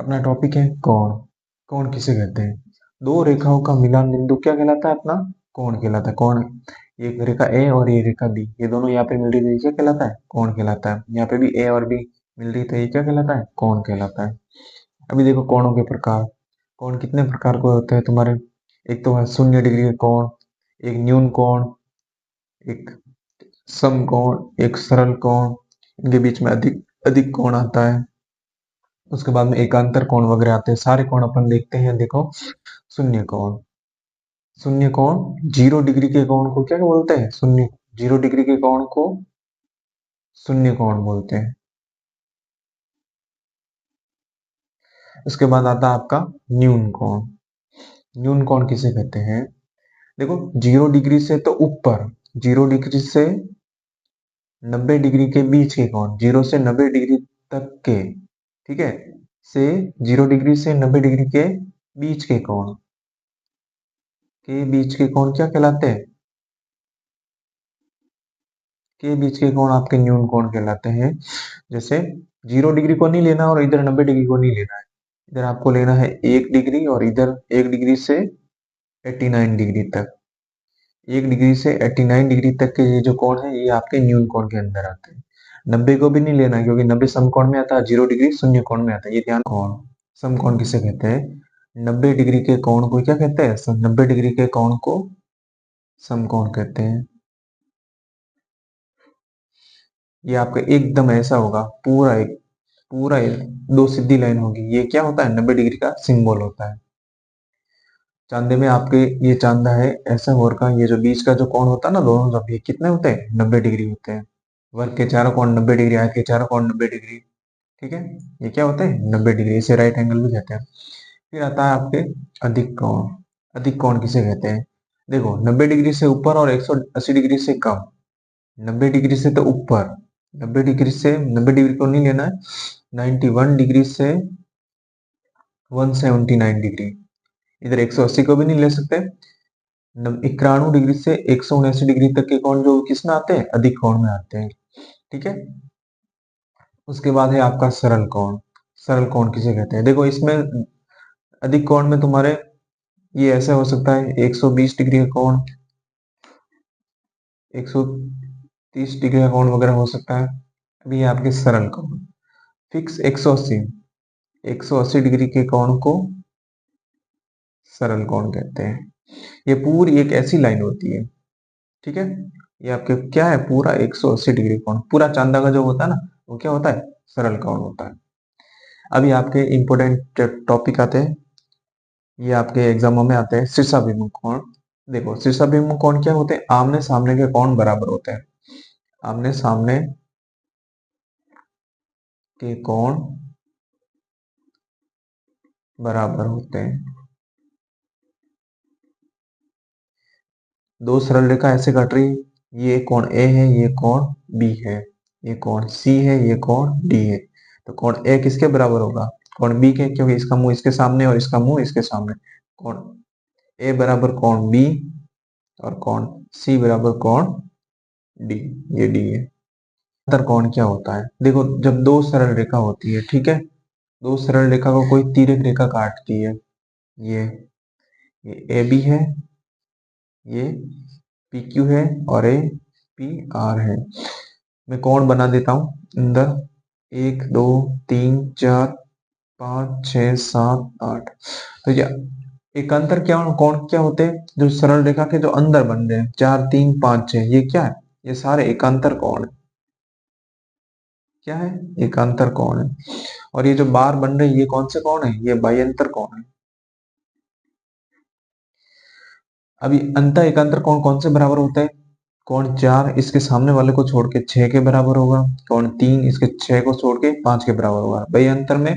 अपना टॉपिक है कोण। कोण किसे कहते हैं? दो रेखाओं का मिलान बिंदु क्या कहलाता है? अपना कोण कहलाता है। कोण, एक रेखा ए और ये रेखा बी, ये दोनों यहाँ पे मिल रही है, ये क्या कहलाता है? कोण कहलाता है। यहाँ पे भी ए और बी मिल रही, तो ये क्या कहलाता है? कोण कहलाता है। अभी देखो कोणों के प्रकार। कोण कितने प्रकार के होते हैं तुम्हारे? एक तो है 0 डिग्री के कोण, एक न्यून कोण, एक समकोण, एक सरल कोण, इनके बीच में अधिक अधिक कोण आता है। उसके बाद में एकांतर कोण वगैरह आते हैं। सारे कोण अपन देखते हैं। देखो, शून्य कोण। शून्य कोण, 0 डिग्री के कोण को क्या बोलते हैं? शून्य। 0 डिग्री के कोण को शून्य कोण बोलते हैं। उसके बाद आता है आपका न्यून कोण। न्यून कोण किसे कहते हैं? देखो, 0 डिग्री से तो ऊपर, 0 डिग्री से 90 डिग्री के बीच के कोण, 0 से 90 डिग्री तक के, ठीक है, से 0 डिग्री से 90 डिग्री के बीच के कोण, के बीच के कोण क्या कहलाते हैं? के बीच के कोण आपके न्यून कोण कहलाते हैं। जैसे 0 डिग्री को नहीं लेना और इधर 90 डिग्री को नहीं लेना है। इधर आपको लेना है 1 डिग्री और इधर 1 डिग्री से 89 डिग्री तक। 1 डिग्री से 89 डिग्री तक के ये जो कोण है, ये आपके न्यून कोण के अंदर आते हैं। 90 को भी नहीं लेना, क्योंकि 90 समकोण में आता है, 0 डिग्री शून्य कोण में आता है। ये ध्यान। कोण, समकोण किसे कहते हैं? 90 डिग्री के कोण को क्या कहते हैं? 90 डिग्री के कोण को समकोण कहते हैं। ये आपका एकदम ऐसा होगा, पूरा एक दो सीधी लाइन होगी। ये क्या होता है? 90 डिग्री का सिंबल होता है। चांदे में आपके ये चांदा है ऐसा वर्ग का, ये जो बीच का जो कोण होता है ना, दोनों तरफ, ये कितने होते हैं? 90 डिग्री होते हैं। वर्ग के चारों कोण 90 डिग्री, आयत के चारों कोण 90 डिग्री। ठीक है, ये क्या होते हैं? 90 डिग्री। इसे राइट एंगल भी कहते हैं। फिर आता है आपके अधिक कोण। अधिक कोण किसे कहते हैं? देखो, 90 डिग्री से ऊपर और 180 डिग्री से कम। 90 डिग्री से तो ऊपर, 90 डिग्री से 90 डिग्री को नहीं लेना है, 91 डिग्री से 179 डिग्री। इधर 180 को भी नहीं ले सकते। 91 डिग्री से 179 डिग्री तक के कोण जो किस में आते हैं? अधिक कोण में आते हैं। ठीक है। उसके बाद है आपका सरल कोण। सरल कोण किसे कहते हैं? देखो, इसमें अधिक कोण में तुम्हारे ये ऐसा हो सकता है 120 डिग्री का कोण, 130 डिग्री का कोण वगैरह हो सकता है। अभी ये आपके सरल कोण। फिक्स 180, 180 डिग्री के कोण को सरल कोण कहते हैं। ये पूरी एक ऐसी लाइन होती है, ठीक है। ये आपके क्या है? पूरा 180 डिग्री कोण, पूरा चांदा का जो होता है ना, वो क्या होता है? सरल कोण होता है। अभी आपके इंपॉर्टेंट टॉपिक आते हैं, ये आपके एग्जामों में आते हैं। शीर्षाभिमुख कोण। देखो, शीर्षाभिमुख कोण क्या होते हैं? आमने सामने के कोण बराबर होते हैं। आमने सामने के कोण बराबर होते हैं। दो सरल रेखा ऐसे कट रही, ये कोण ए है, ये कोण बी है, ये कोण सी है, ये कोण डी है। तो कोण ए किसके बराबर होगा? कोण बी के, क्योंकि इसका मुंह इसके सामने और इसका मुंह इसके सामने। कोण ए बराबर कोण बी और कोण सी बराबर कोण डी। ये डी है। अंतर कोण क्या होता है? देखो, जब दो सरल रेखा होती है, ठीक है, दो सरल रेखा को कोई तिर्यक रेखा काटती है, ये ए बी है, ये पी क्यू है और ये पी आर है। मैं कोण बना देता हूं अंदर। 1 2 3 4 5 6 7 8। तो ये एकांतर क्या कोण क्या होते हैं? जो सरल रेखा के जो अंदर बन रहे हैं, 4 3 5 6, ये क्या है? ये सारे एकांतर कोण है। क्या है? एकांतर कोण है। और ये जो बार बन रहे हैं, ये कौन से कोण है? ये बाह्यंतर कोण है। अभी अंत एकांतर कोण कौन से बराबर होते हैं? कोण 4 इसके सामने वाले को छोड़ के 6 के बराबर होगा। कोण 3 इसके 6 को छोड़ के 5 के बराबर होगा। बाह्यंतर में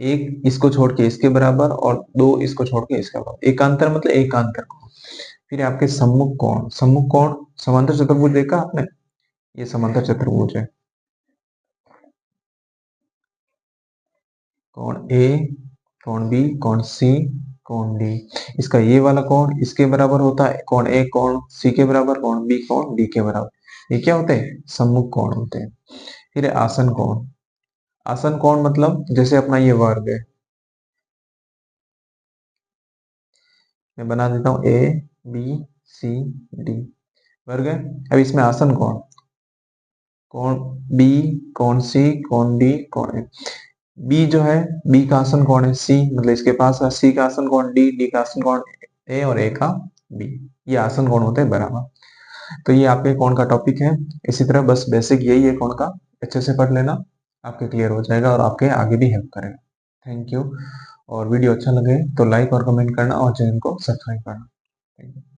एक इसको छोड़ के इसके बराबर और दो इसको छोड़ के इसके बराबर। एकांतर मतलब एकांतर कोण। फिर आपके सम्मुख कोण। सम्मुख कोण, समांतर चतुर्भुज देखा आपने? ये समांतर चतुर्भुज है। कोण ए, कोण बी, कोण सी, कोण डी। इसका ये वाला कोण इसके बराबर होता है। कोण ए कोण सी के बराबर, कोण बी कोण डी के बराबर। ये क्या होते हैं? सम्मुख कोण होते हैं। फिर है आसन कोण। आसन कोण मतलब जैसे अपना ये वर्ग है, मैं बना देता हूँ ए बी सी डी, भर गए। अब इसमें आसन कौन, कौन बी, कौन सी, कौन डी, कौन ए। बी जो है, बी का आसन कौन है, सी, मतलब इसके पास है। सी का आसन कौन, डी, डी का आसन कौन, ए, और ए का बी। ये आसन कौन होते हैं बराबर। तो ये आपके कौन का टॉपिक है। इसी तरह बस बेसिक यही है कौन का, अच्छे से पढ़ लेना, आपके क्लियर हो जाएगा और आपके आगे भी हेल्प करेगा। Thank you. और वीडियो अच्छा लगे तो लाइक और कमेंट करना और चैनल को सब्सक्राइब करना। Thank you.